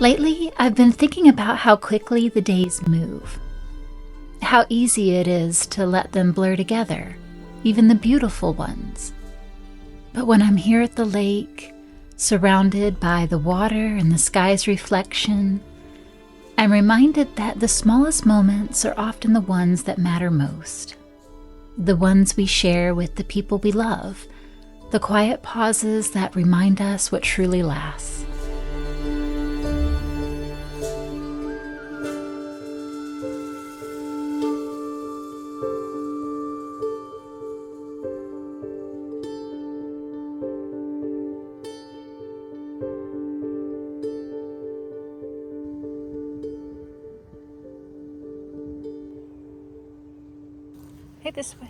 Lately, I've been thinking about how quickly the days move, how easy it is to let them blur together, even the beautiful ones. But when I'm here at the lake, surrounded by the water and the sky's reflection, I'm reminded that the smallest moments are often the ones that matter most. The ones we share with the people we love, the quiet pauses that remind us what truly lasts. Hey, this way.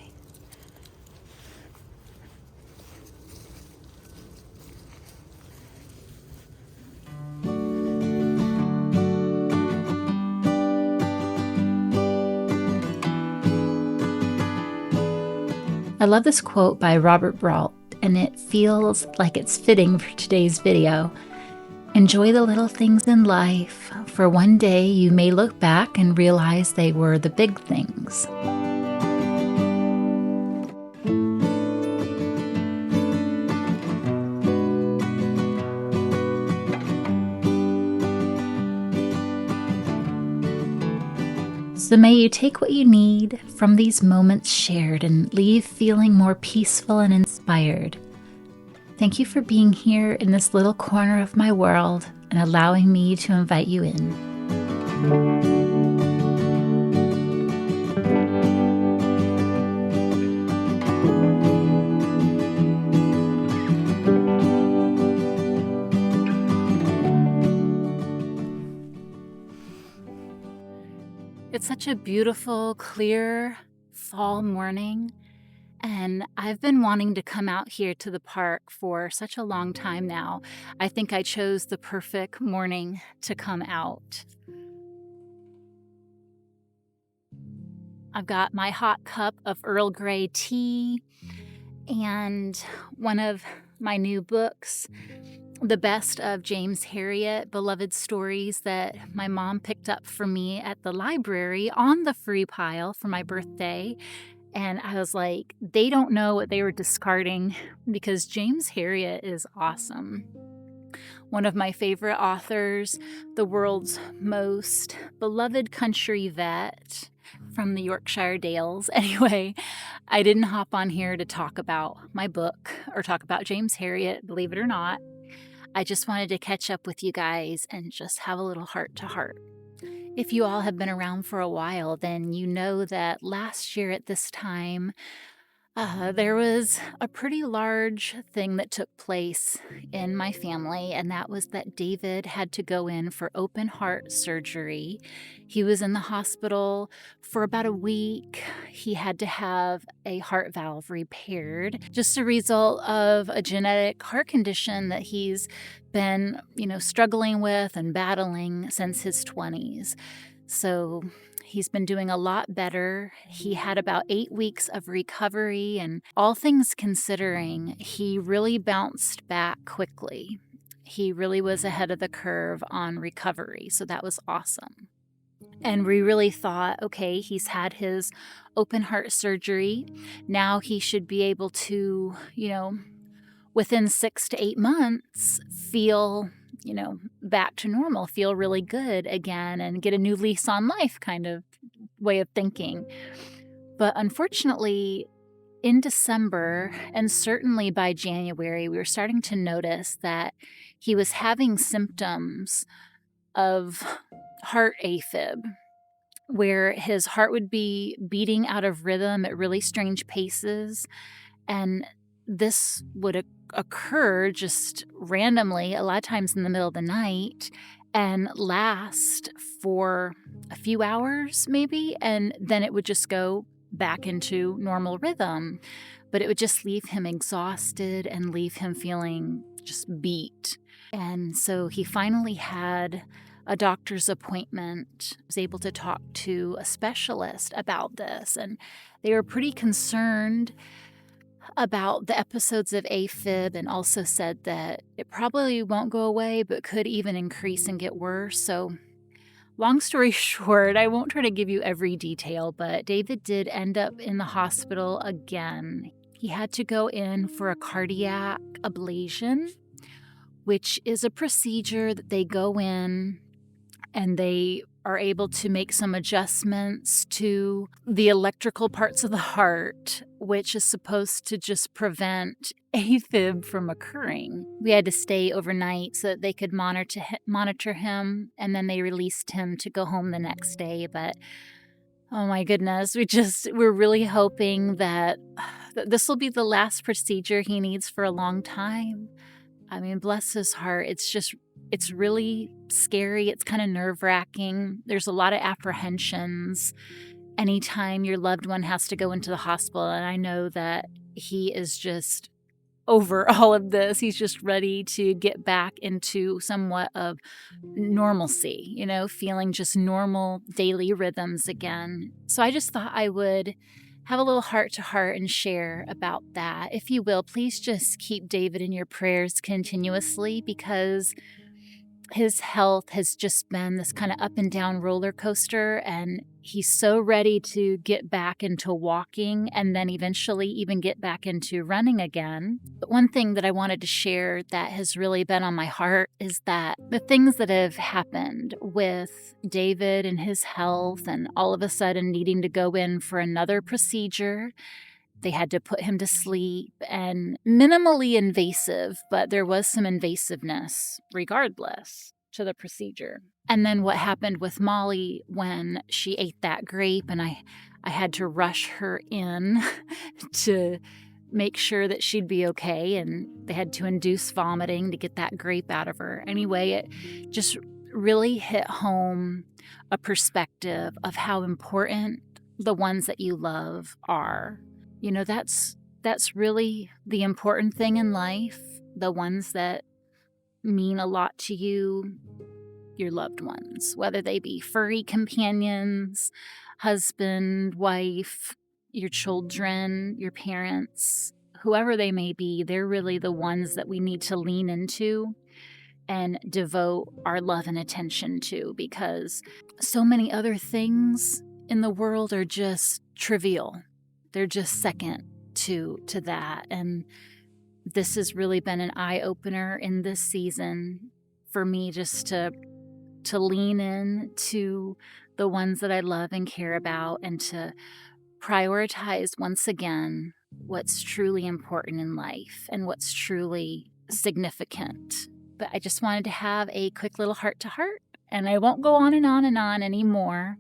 I love this quote by Robert Brault, and it feels like it's fitting for today's video. Enjoy the little things in life, for one day you may look back and realize they were the big things. So may you take what you need from these moments shared and leave feeling more peaceful and inspired. Thank you for being here in this little corner of my world and allowing me to invite you in. It's such a beautiful, clear fall morning, and I've been wanting to come out here to the park for such a long time now. I think I chose the perfect morning to come out. I've got my hot cup of Earl Grey tea and one of my new books, the best of James Herriot, beloved stories that my mom picked up for me at the library on the free pile for my birthday. And I was like, they don't know what they were discarding because James Herriot is awesome. One of my favorite authors, the world's most beloved country vet from the Yorkshire Dales. Anyway, I didn't hop on here to talk about my book or talk about James Herriot, believe it or not. I just wanted to catch up with you guys and just have a little heart to heart. If you all have been around for a while, then you know that last year at this time, there was a pretty large thing that took place in my family, and that was that David had to go in for open heart surgery. He was in the hospital for about a week. He had to have a heart valve repaired, just a result of a genetic heart condition that he's been, struggling with and battling since his 20s. So he's been doing a lot better. He had about 8 weeks of recovery, and all things considering, he really bounced back quickly. He really was ahead of the curve on recovery, so that was awesome. And we really thought, okay, he's had his open heart surgery. Now he should be able to, within 6 to 8 months, feel back to normal, feel really good again and get a new lease on life kind of way of thinking. But unfortunately, in December, and certainly by January, we were starting to notice that he was having symptoms of heart AFib, where his heart would be beating out of rhythm at really strange paces. And this would occur just randomly, a lot of times in the middle of the night, and last for a few hours maybe, and then it would just go back into normal rhythm. But it would just leave him exhausted and leave him feeling just beat. And so he finally had a doctor's appointment, was able to talk to a specialist about this, and they were pretty concerned about the episodes of AFib and also said that it probably won't go away, but could even increase and get worse. So, long story short, I won't try to give you every detail, but David did end up in the hospital again. He had to go in for a cardiac ablation, which is a procedure that they go in and they are able to make some adjustments to the electrical parts of the heart, which is supposed to just prevent AFib from occurring. We had to stay overnight so that they could monitor him, and then they released him to go home the next day. But oh my goodness, we're really hoping that this will be the last procedure he needs for a long time. I mean, bless his heart. It's really scary. It's kind of nerve-wracking. There's a lot of apprehensions anytime your loved one has to go into the hospital. And I know that he is just over all of this. He's just ready to get back into somewhat of normalcy, feeling just normal daily rhythms again. So I just thought I would have a little heart to heart and share about that. If you will, please just keep David in your prayers continuously because his health has just been this kind of up and down roller coaster, and he's so ready to get back into walking and then eventually even get back into running again. But one thing that I wanted to share that has really been on my heart is that the things that have happened with David and his health, and all of a sudden needing to go in for another procedure. They had to put him to sleep, and minimally invasive, but there was some invasiveness regardless to the procedure. And then what happened with Molly when she ate that grape, and I had to rush her in to make sure that she'd be okay, and they had to induce vomiting to get that grape out of her. Anyway, it just really hit home a perspective of how important the ones that you love are. That's really the important thing in life, the ones that mean a lot to you, your loved ones, whether they be furry companions, husband, wife, your children, your parents, whoever they may be. They're really the ones that we need to lean into and devote our love and attention to, because so many other things in the world are just trivial. They're just second to that. And this has really been an eye-opener in this season for me, just to lean in to the ones that I love and care about, and to prioritize once again what's truly important in life and what's truly significant. But I just wanted to have a quick little heart-to-heart, and I won't go on and on and on anymore.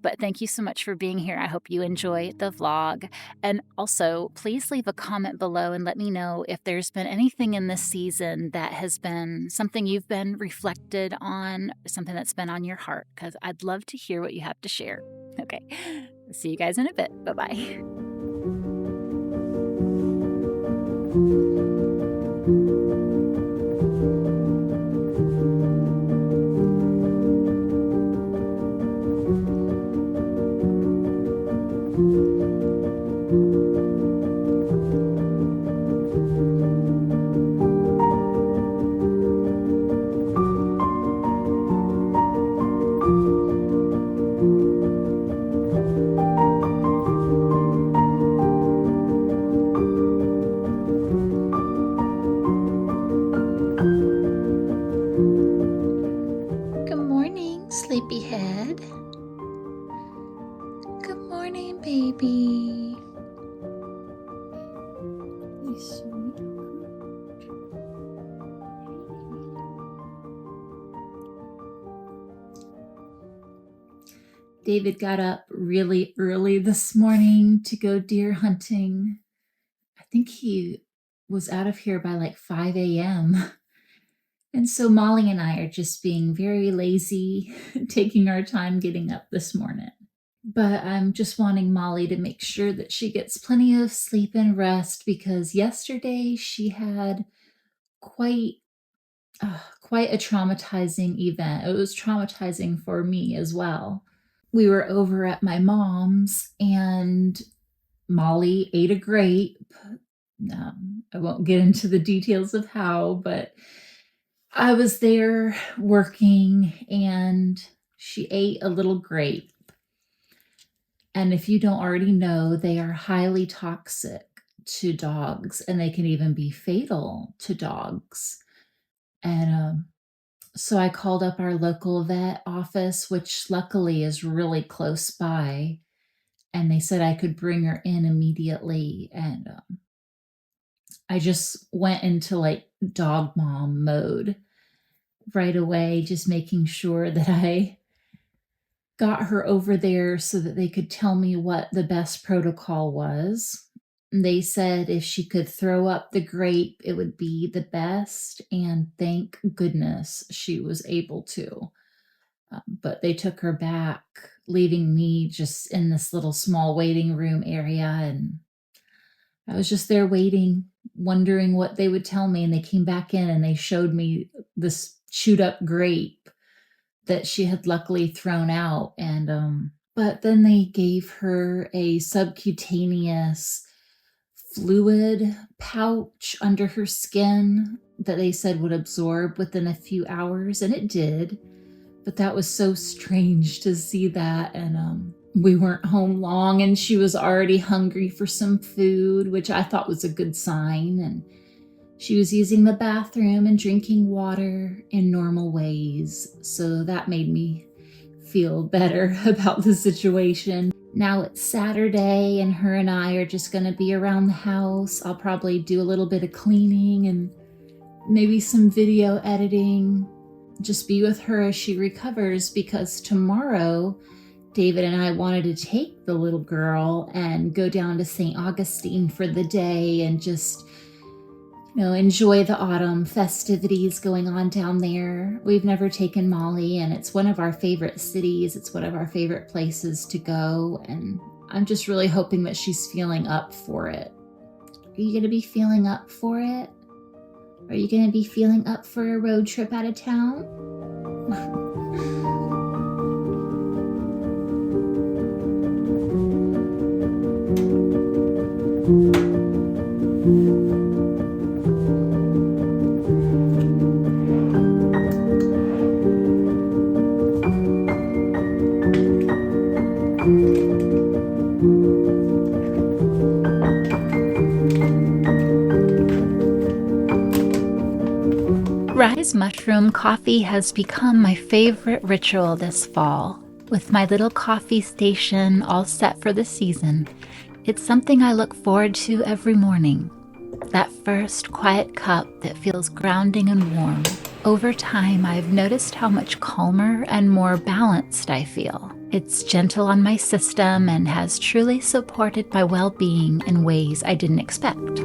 But thank you so much for being here. I hope you enjoy the vlog. And also, please leave a comment below and let me know if there's been anything in this season that has been something you've been reflected on, something that's been on your heart, because I'd love to hear what you have to share. Okay, see you guys in a bit. Bye-bye. Sleepyhead. Good morning, baby. David got up really early this morning to go deer hunting. I think he was out of here by like 5 a.m. And so Molly and I are just being very lazy, taking our time getting up this morning. But I'm just wanting Molly to make sure that she gets plenty of sleep and rest, because yesterday she had quite a traumatizing event. It was traumatizing for me as well. We were over at my mom's and Molly ate a grape, I won't get into the details of how, but I was there working and she ate a little grape. And if you don't already know, they are highly toxic to dogs and they can even be fatal to dogs. And so I called up our local vet office, which luckily is really close by. And they said I could bring her in immediately. And I just went into like dog mom mode right away, just making sure that I got her over there so that they could tell me what the best protocol was. They said if she could throw up the grape, it would be the best. And thank goodness she was able to. But they took her back, leaving me just in this little small waiting room area. And I was just there waiting, wondering what they would tell me. And they came back in and they showed me this chewed up grape that she had luckily thrown out. And but then they gave her a subcutaneous fluid pouch under her skin that they said would absorb within a few hours, and it did. But that was so strange to see that. And we weren't home long and she was already hungry for some food, which I thought was a good sign. And she was using the bathroom and drinking water in normal ways. So that made me feel better about the situation. Now it's Saturday and her and I are just going to be around the house. I'll probably do a little bit of cleaning and maybe some video editing. Just be with her as she recovers, because tomorrow David and I wanted to take the little girl and go down to St. Augustine for the day and just enjoy the autumn festivities going on down there. We've never taken Molly, and it's one of our favorite cities. It's one of our favorite places to go, and I'm just really hoping that she's feeling up for it. Are you going to be feeling up for it? Are you going to be feeling up for a road trip out of town? Rise mushroom coffee has become my favorite ritual this fall. With my little coffee station all set for the season, it's something I look forward to every morning. That first quiet cup that feels grounding and warm. Over time, I've noticed how much calmer and more balanced I feel. It's gentle on my system and has truly supported my well-being in ways I didn't expect.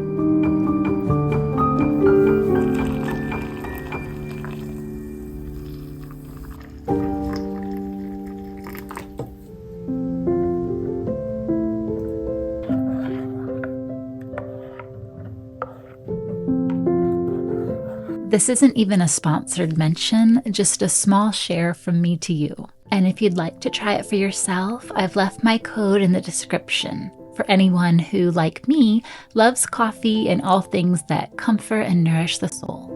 This isn't even a sponsored mention, just a small share from me to you. And if you'd like to try it for yourself, I've left my code in the description for anyone who, like me, loves coffee and all things that comfort and nourish the soul.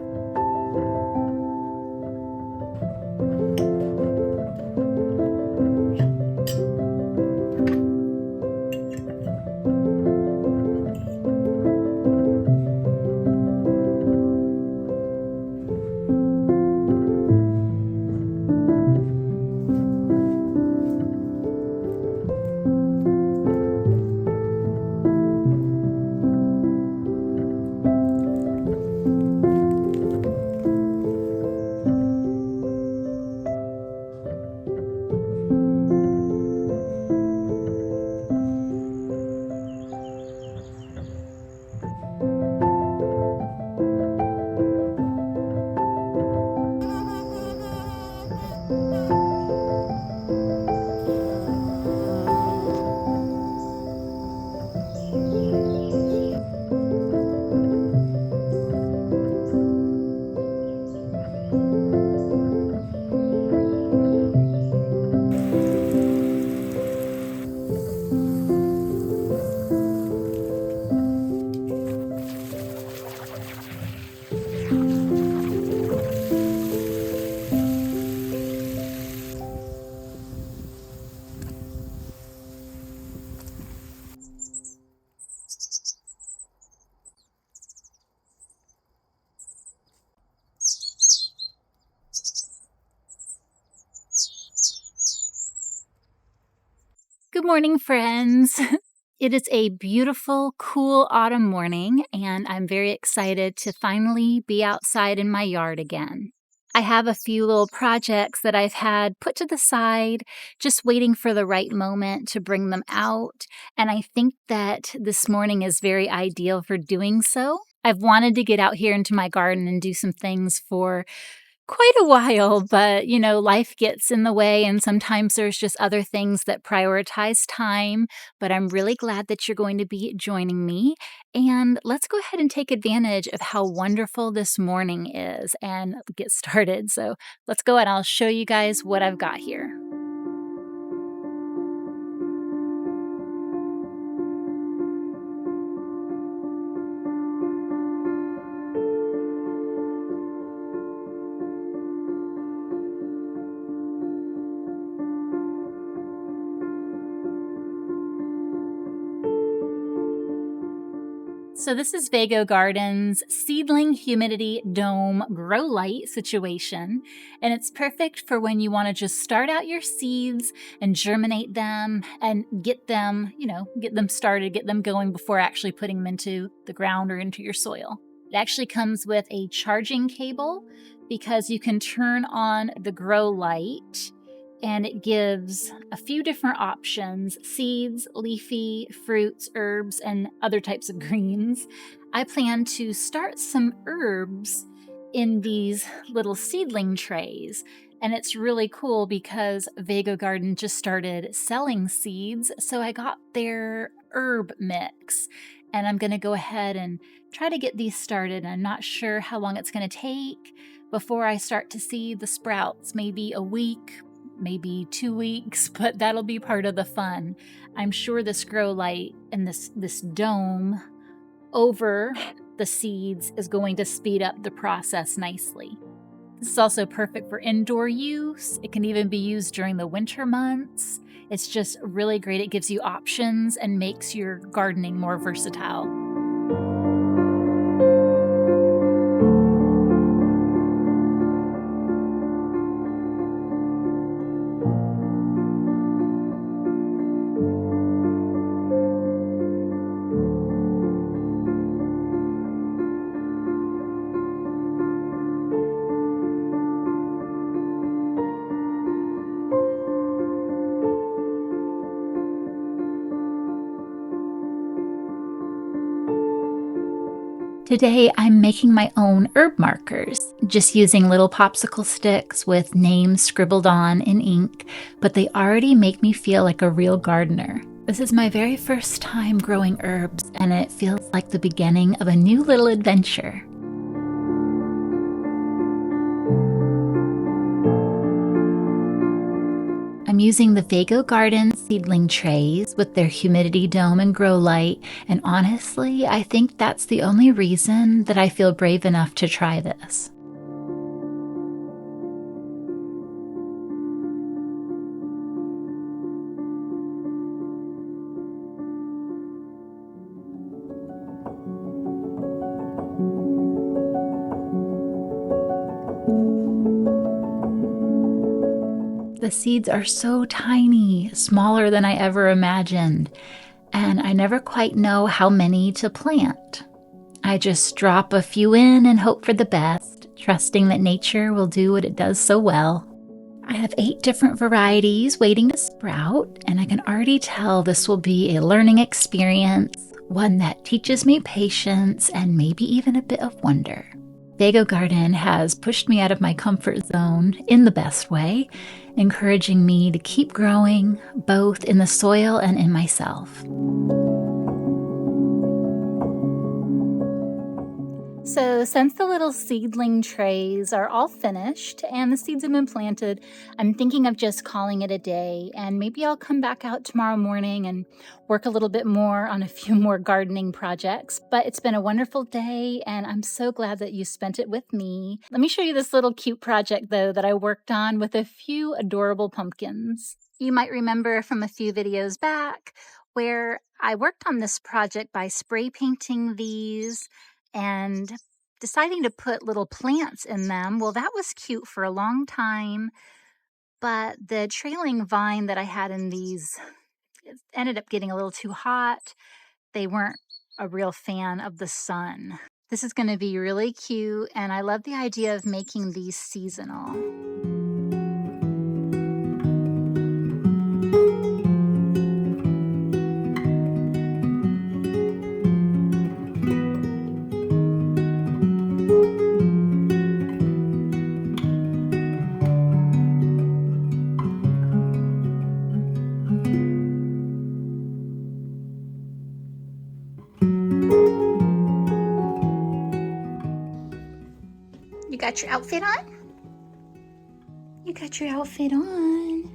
Good morning, friends. It is a beautiful, cool autumn morning, and I'm very excited to finally be outside in my yard again. I have a few little projects that I've had put to the side, just waiting for the right moment to bring them out, and I think that this morning is very ideal for doing so. I've wanted to get out here into my garden and do some things for quite a while, but life gets in the way, and sometimes there's just other things that prioritize time. But I'm really glad that you're going to be joining me. And let's go ahead and take advantage of how wonderful this morning is and get started. So let's go and I'll show you guys what I've got here. So this is Vago Gardens seedling humidity dome grow light situation, and it's perfect for when you want to just start out your seeds and germinate them and get them, get them started, get them going before actually putting them into the ground or into your soil. It actually comes with a charging cable because you can turn on the grow light and it gives a few different options: seeds, leafy, fruits, herbs, and other types of greens. I plan to start some herbs in these little seedling trays. And it's really cool because Vago Garden just started selling seeds. So I got their herb mix. And I'm going to go ahead and try to get these started. I'm not sure how long it's going to take before I start to see the sprouts, maybe a week, maybe 2 weeks, but that'll be part of the fun. I'm sure this grow light and this dome over the seeds is going to speed up the process nicely. This is also perfect for indoor use. It can even be used during the winter months. It's just really great. It gives you options and makes your gardening more versatile. Today, I'm making my own herb markers, just using little popsicle sticks with names scribbled on in ink, but they already make me feel like a real gardener. This is my very first time growing herbs, and it feels like the beginning of a new little adventure. I'm using the Vago Garden seedling trays with their humidity dome and grow light, and honestly, I think that's the only reason that I feel brave enough to try this. The seeds are so tiny, smaller than I ever imagined, and I never quite know how many to plant. I just drop a few in and hope for the best, trusting that nature will do what it does so well. I have 8 different varieties waiting to sprout, and I can already tell this will be a learning experience, one that teaches me patience and maybe even a bit of wonder. Vago Garden has pushed me out of my comfort zone in the best way, encouraging me to keep growing, both in the soil and in myself. So since the little seedling trays are all finished and the seeds have been planted, I'm thinking of just calling it a day, and maybe I'll come back out tomorrow morning and work a little bit more on a few more gardening projects. But it's been a wonderful day, and I'm so glad that you spent it with me. Let me show you this little cute project, though, that I worked on with a few adorable pumpkins. You might remember from a few videos back where I worked on this project by spray painting these and deciding to put little plants in them. Well, that was cute for a long time, but the trailing vine that I had in these it ended up getting a little too hot. They weren't a real fan of the sun. This is going to be really cute, and I love the idea of making these seasonal. You got your outfit on? You got your outfit on.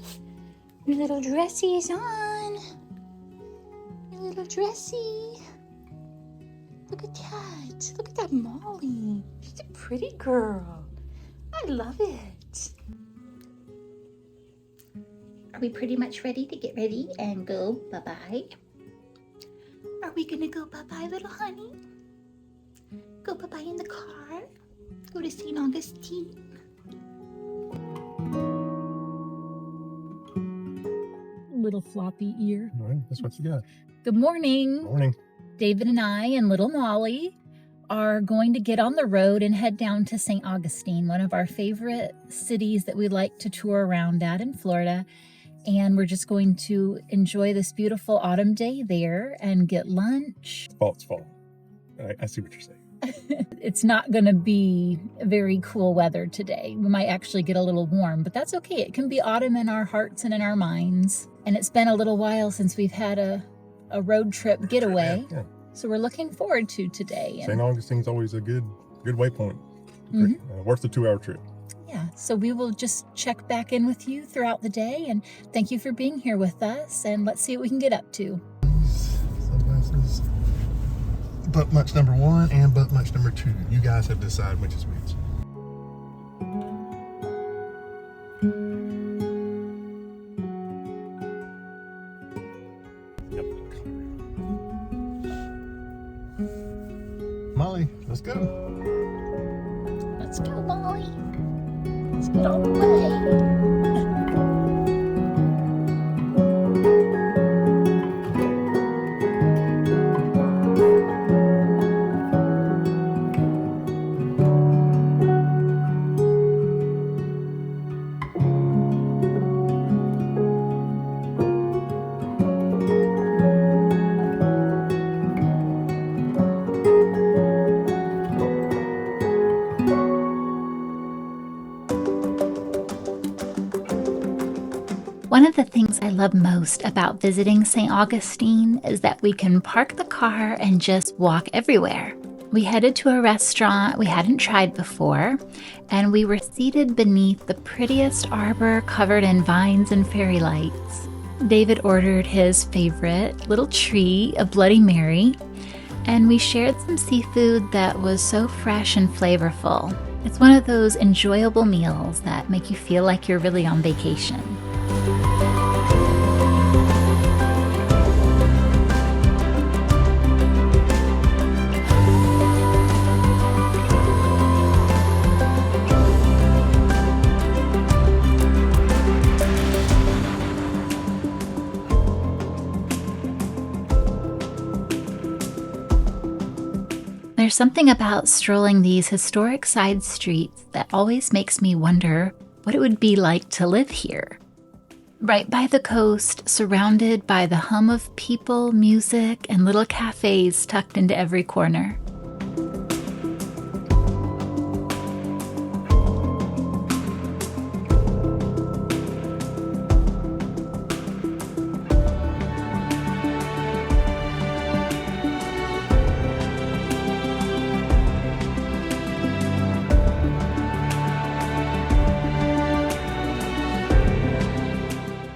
Your little dressy is on. Your little dressy. Look at that. Look at that Molly. She's a pretty girl. I love it. Are we pretty much ready to get ready and go bye-bye? Are we gonna go bye-bye, little honey? Go bye-bye in the car? Go to St. Augustine? Little floppy ear. All right, that's what you got. Good morning. Morning. David and I and little Molly are going to get on the road and head down to St. Augustine, one of our favorite cities that we like to tour around at in Florida. And we're just going to enjoy this beautiful autumn day there and get lunch. It's fall. I see what you're saying. It's not going to be very cool weather today. We might actually get a little warm, but that's okay. It can be autumn in our hearts and in our minds. And it's been a little while since we've had a road trip getaway. Yeah. So we're looking forward to today. St. Augustine's always a good waypoint. Worth the 2-hour trip. Yeah, so we will just check back in with you throughout the day, and thank you for being here with us, and let's see what we can get up to. Sunglasses. Butt munch number 1 and butt munch number 2. You guys have to decide which is which. Molly, let's go. Let's go, Molly. Let's get on the way. One of the things I love most about visiting St. Augustine is that we can park the car and just walk everywhere. We headed to a restaurant we hadn't tried before, and we were seated beneath the prettiest arbor covered in vines and fairy lights. David ordered his favorite little tree, a Bloody Mary, and we shared some seafood that was so fresh and flavorful. It's one of those enjoyable meals that make you feel like you're really on vacation. There's something about strolling these historic side streets that always makes me wonder what it would be like to live here. Right by the coast, surrounded by the hum of people, music, and little cafes tucked into every corner.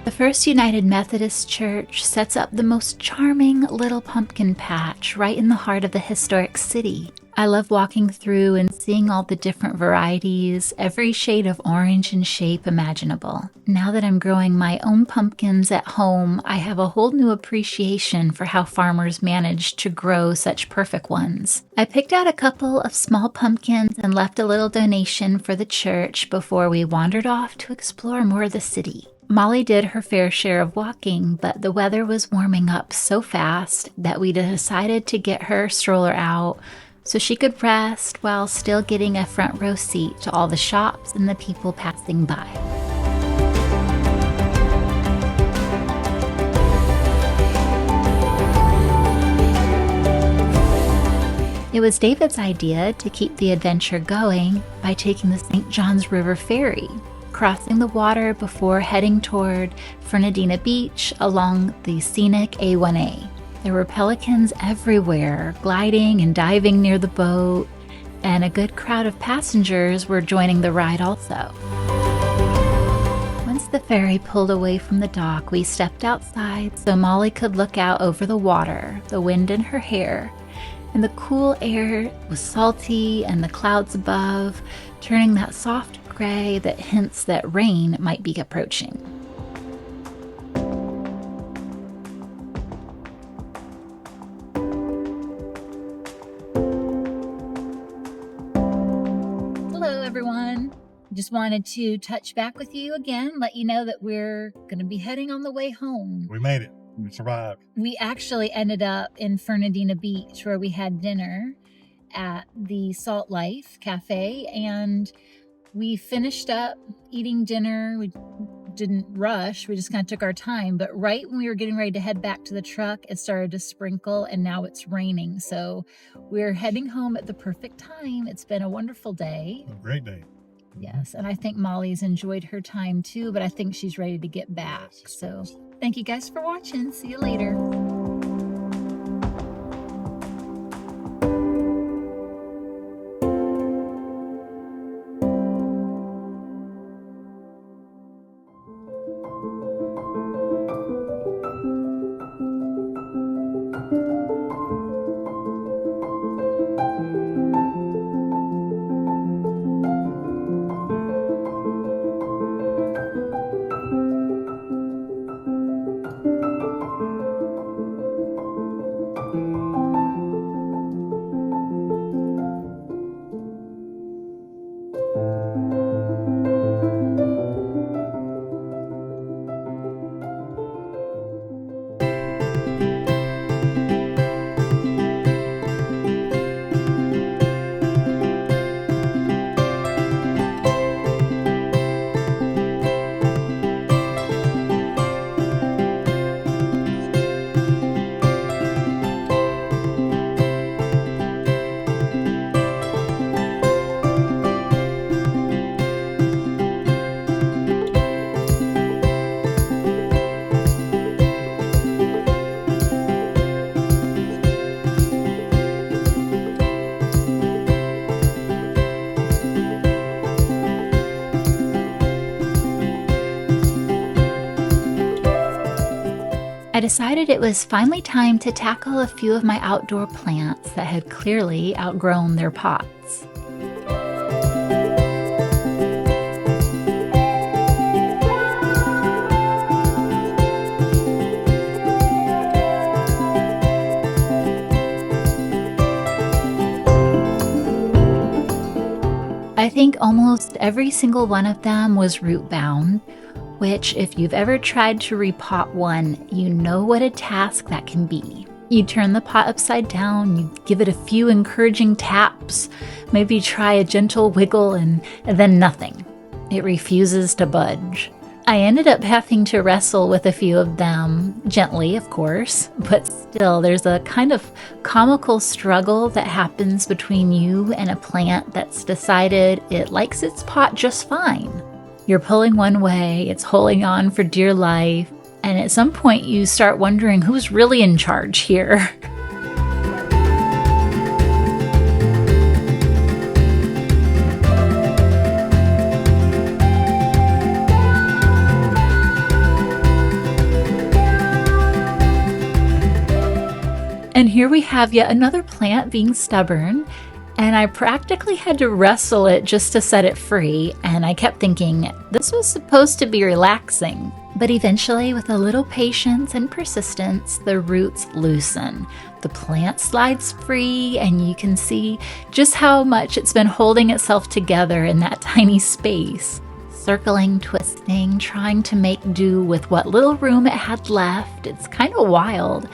The First United Methodist Church sets up the most charming little pumpkin patch right in the heart of the historic city. I love walking through and seeing all the different varieties, every shade of orange and shape imaginable. Now that I'm growing my own pumpkins at home, I have a whole new appreciation for how farmers manage to grow such perfect ones. I picked out a couple of small pumpkins and left a little donation for the church before we wandered off to explore more of the city. Molly did her fair share of walking, but the weather was warming up so fast that we decided to get her stroller out so she could rest while still getting a front row seat to all the shops and the people passing by. It was David's idea to keep the adventure going by taking the St. John's River Ferry, crossing the water before heading toward Fernandina Beach along the scenic A1A. There were pelicans everywhere, gliding and diving near the boat, and a good crowd of passengers were joining the ride also. Once the ferry pulled away from the dock, we stepped outside so Molly could look out over the water, the wind in her hair, and the cool air was salty and the clouds above, turning that soft gray that hints that rain might be approaching. Hello, everyone. Just wanted to touch back with you again, let you know that we're going to be heading on the way home. We made it. We survived. We actually ended up in Fernandina Beach where we had dinner at the Salt Life Cafe, and we finished up eating dinner. We didn't rush. We just kind of took our time. But right when we were getting ready to head back to the truck, it started to sprinkle and now it's raining. So we're heading home at the perfect time. It's been a wonderful day. A great day. Yes, and I think Molly's enjoyed her time too, but I think she's ready to get back. So thank you guys for watching. See you later. I decided it was finally time to tackle a few of my outdoor plants that had clearly outgrown their pots. I think almost every single one of them was root bound, which if you've ever tried to repot one, you know what a task that can be. You turn the pot upside down, you give it a few encouraging taps, maybe try a gentle wiggle, and then nothing. It refuses to budge. I ended up having to wrestle with a few of them, gently of course, but still there's a kind of comical struggle that happens between you and a plant that's decided it likes its pot just fine. You're pulling one way, it's holding on for dear life, and at some point you start wondering who's really in charge here. And here we have yet another plant being stubborn, and I practically had to wrestle it just to set it free, and I kept thinking, this was supposed to be relaxing. But eventually, with a little patience and persistence, the roots loosen. The plant slides free, and you can see just how much it's been holding itself together in that tiny space. circling, twisting, trying to make do with what little room it had left. It's kind of wild.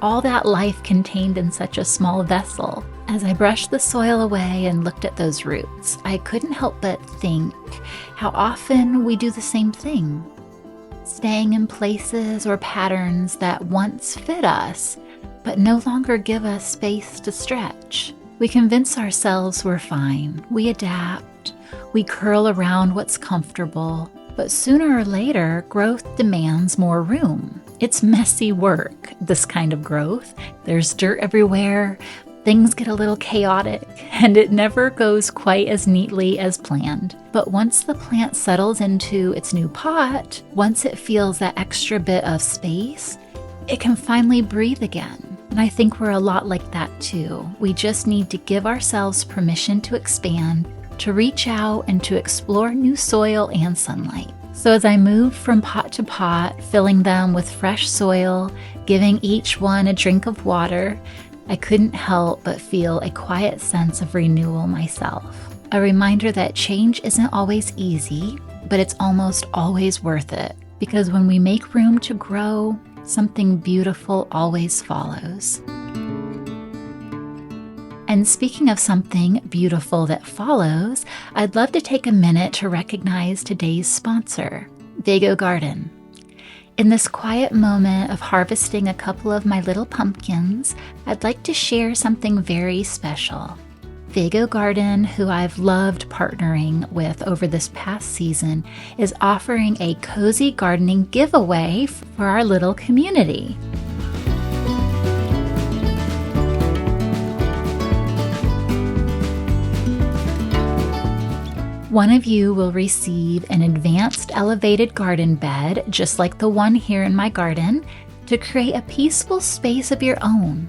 All that life contained in such a small vessel. As I brushed the soil away and looked at those roots, I couldn't help but think how often we do the same thing, staying in places or patterns that once fit us, but no longer give us space to stretch. We convince ourselves we're fine, we adapt, we curl around what's comfortable, but sooner or later, growth demands more room. It's messy work, this kind of growth. There's dirt everywhere, things get a little chaotic, and it never goes quite as neatly as planned. But once the plant settles into its new pot, once it feels that extra bit of space, it can finally breathe again. And I think we're a lot like that too. We just need to give ourselves permission to expand, to reach out, and to explore new soil and sunlight. So as I moved from pot to pot, filling them with fresh soil, giving each one a drink of water, I couldn't help but feel a quiet sense of renewal myself. A reminder that change isn't always easy, but it's almost always worth it. Because when we make room to grow, something beautiful always follows. And speaking of something beautiful that follows, I'd love to take a minute to recognize today's sponsor, Vago Garden. In this quiet moment of harvesting a couple of my little pumpkins, I'd like to share something very special. Vago Garden, who I've loved partnering with over this past season, is offering a cozy gardening giveaway for our little community. One of you will receive an advanced elevated garden bed, just like the one here in my garden, to create a peaceful space of your own.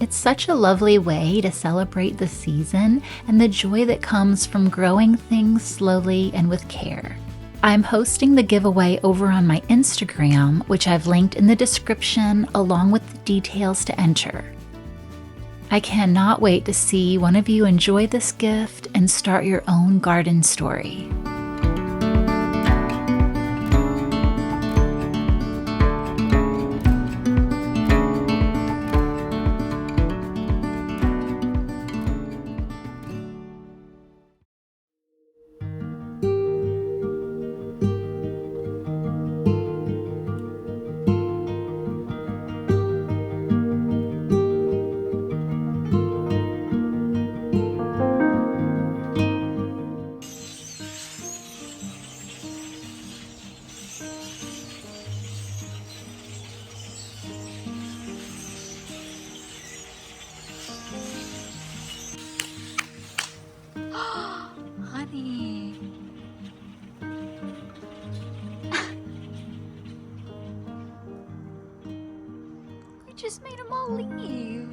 It's such a lovely way to celebrate the season and the joy that comes from growing things slowly and with care. I'm hosting the giveaway over on my Instagram, which I've linked in the description along with the details to enter. I cannot wait to see one of you enjoy this gift and start your own garden story. Honey. We just made them all leave.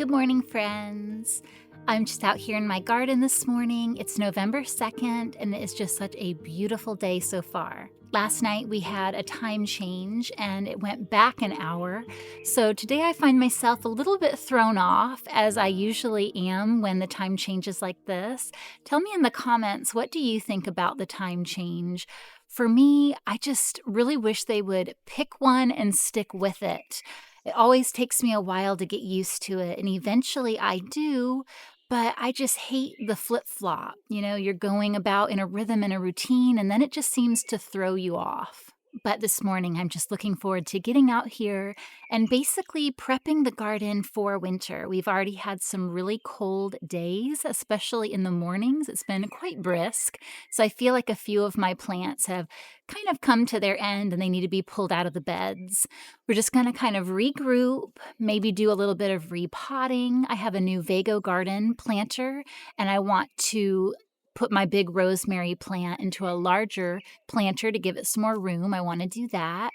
Good morning, friends. I'm just out here in my garden this morning. It's November 2nd, and it is just such a beautiful day so far. Last night we had a time change, and it went back an hour. So today I find myself a little bit thrown off, as I usually am when the time changes like this. Tell me in the comments, what do you think about the time change? For me, I just really wish they would pick one and stick with it. It always takes me a while to get used to it, and eventually I do, but I just hate the flip-flop. You're going about in a rhythm and a routine, and then it just seems to throw you off. But this morning, I'm just looking forward to getting out here and basically prepping the garden for winter. We've already had some really cold days, especially in the mornings. It's been quite brisk, so I feel like a few of my plants have kind of come to their end and they need to be pulled out of the beds. We're just going to kind of regroup, maybe do a little bit of repotting. I have a new Vago garden planter, and I want to put my big rosemary plant into a larger planter to give it some more room. I want to do that.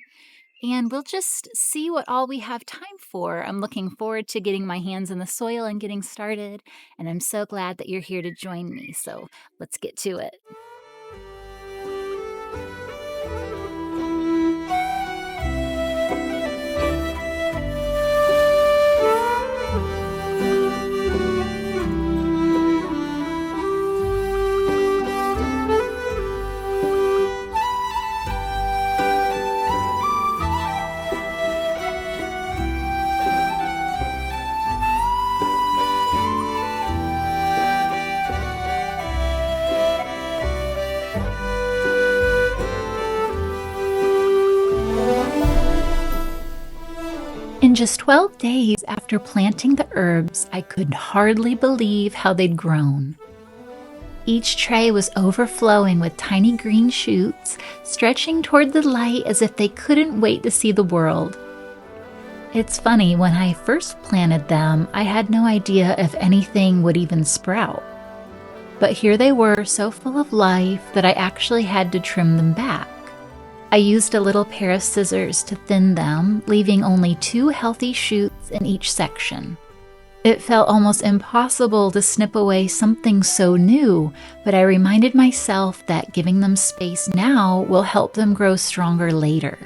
And we'll just see what all we have time for. I'm looking forward to getting my hands in the soil and getting started. And I'm so glad that you're here to join me. So let's get to it. In just 12 days after planting the herbs, I could hardly believe how they'd grown. Each tray was overflowing with tiny green shoots, stretching toward the light as if they couldn't wait to see the world. It's funny, when I first planted them, I had no idea if anything would even sprout. But here they were, so full of life that I actually had to trim them back. I used a little pair of scissors to thin them, leaving only 2 healthy shoots in each section. It felt almost impossible to snip away something so new, but I reminded myself that giving them space now will help them grow stronger later.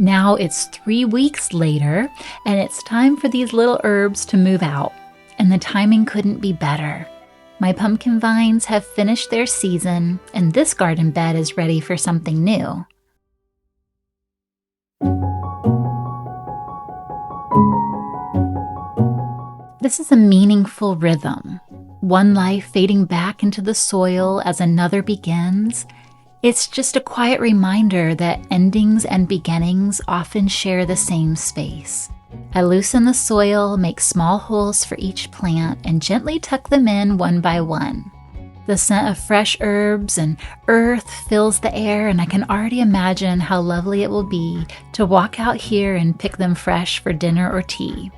Now it's 3 weeks later, and it's time for these little herbs to move out, and the timing couldn't be better. My pumpkin vines have finished their season, and this garden bed is ready for something new. This is a meaningful rhythm, one life fading back into the soil as another begins. It's just a quiet reminder that endings and beginnings often share the same space. I loosen the soil, make small holes for each plant, and gently tuck them in one by one. The scent of fresh herbs and earth fills the air, and I can already imagine how lovely it will be to walk out here and pick them fresh for dinner or tea.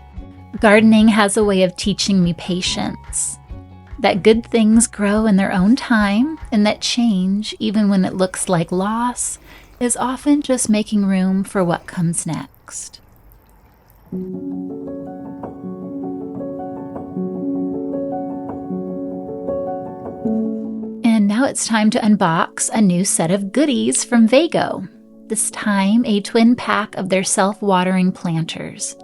Gardening has a way of teaching me patience. That good things grow in their own time, and that change, even when it looks like loss, is often just making room for what comes next. And now it's time to unbox a new set of goodies from Vago. This time, a twin pack of their self-watering planters.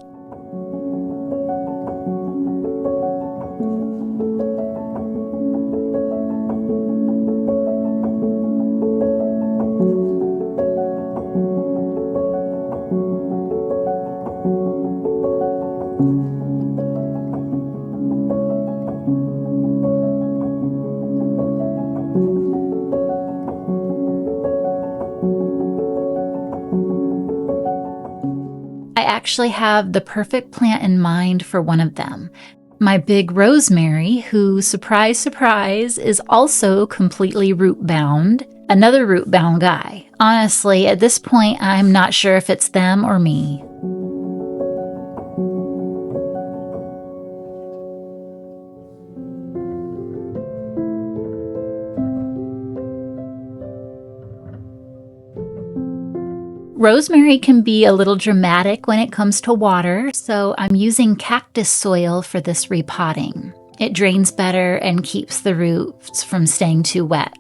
I actually have the perfect plant in mind for one of them. My big rosemary, who, surprise, surprise, is also completely root-bound. Another root-bound guy. Honestly, at this point, I'm not sure if it's them or me. Rosemary can be a little dramatic when it comes to water, so I'm using cactus soil for this repotting. It drains better and keeps the roots from staying too wet,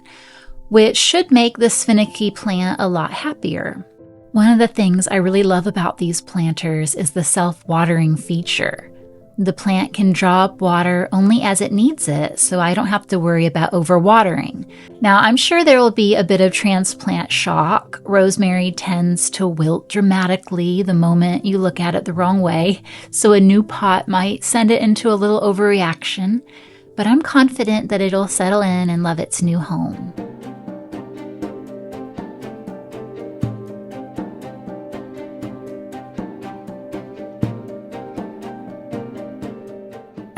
which should make this finicky plant a lot happier. One of the things I really love about these planters is the self-watering feature. The plant can draw up water only as it needs it, so I don't have to worry about overwatering. Now, I'm sure there will be a bit of transplant shock. Rosemary tends to wilt dramatically the moment you look at it the wrong way, so a new pot might send it into a little overreaction, but I'm confident that it'll settle in and love its new home.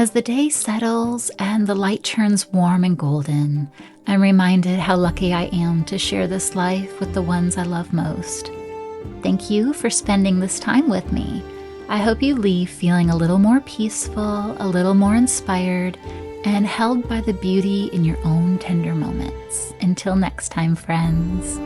As the day settles and the light turns warm and golden, I'm reminded how lucky I am to share this life with the ones I love most. Thank you for spending this time with me. I hope you leave feeling a little more peaceful, a little more inspired, and held by the beauty in your own tender moments. Until next time, friends.